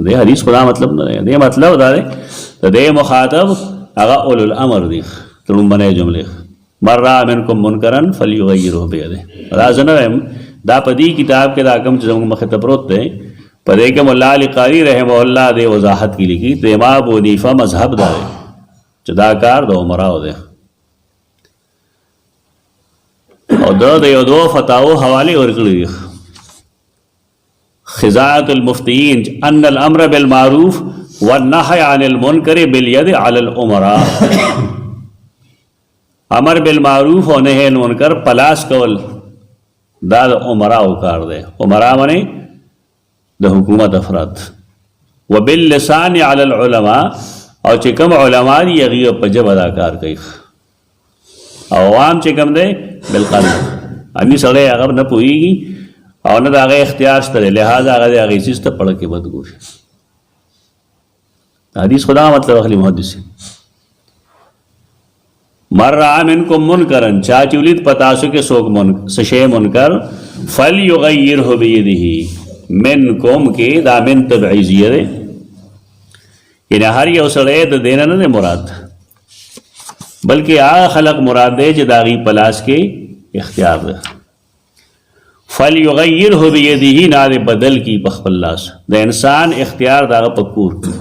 دې حدیث خدا مطلب نه دی، دې مطلب دا دی د دې مخاطب هغه اولو الامر دي. تړون باندې جملې من رأى منکم منکرا فلیغیره بیده. دا زه نه وایم، دا په دې کتاب کې دا کوم چې زموږ مخې ته پروت دی په دې کې مولا علی قاری رحمه الله دې وضاحت کې لیکي د امام ابو حنیفه مذهب دا دی چې دا کار د عمراو دی، او دا د یو دوه فتاوو حوالې ورکړي دي. خزاعة المفتیین ان الامر بالمعروف والنهی عن المنکر بالید علی الامراء. امر بالمعروف او نهی عن المنکر پلاس کول دا د عمراو کار دی. عمراء معنی د حکومت افراد. وباللسان علی العلماء، او چې کوم علما دي هغه په ژبه دا کار کوي، او عوام چې کوم دی بالقلب امی سړی هغه نه پوهېږي او نه د هغه اختیار شته، لہذا هغه د هغې څیز ته پړه کې بدګوري. حدیث خدا مطلب اخلي محدثین من رأى منکم منکرا، چا چې ولید په تاسو کې څوک څه شی منکر فلیغیره بیده. منکم کې دا من تبعیضیه دی، یعنی هر یو سړی د دې نه مراد، بلکې هغه خلق مراد دی چې د هغې په لاس کې اختیار دی. فلیغیره بیده نه د بدل کی په خپل لاس. د انسان اختیار د هغه په کور کې،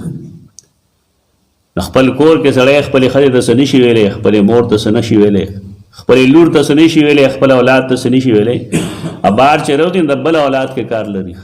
خپل کور کې سړی خپلې ښځې ته څه نشي ویلی، خپلې مور ته څه نشي ویلی، خپلې لور ته څه نشي ویلی، خپل اولاد ته څه نشي ویلی. بار چې روتین د بل اولاد کې کار لري.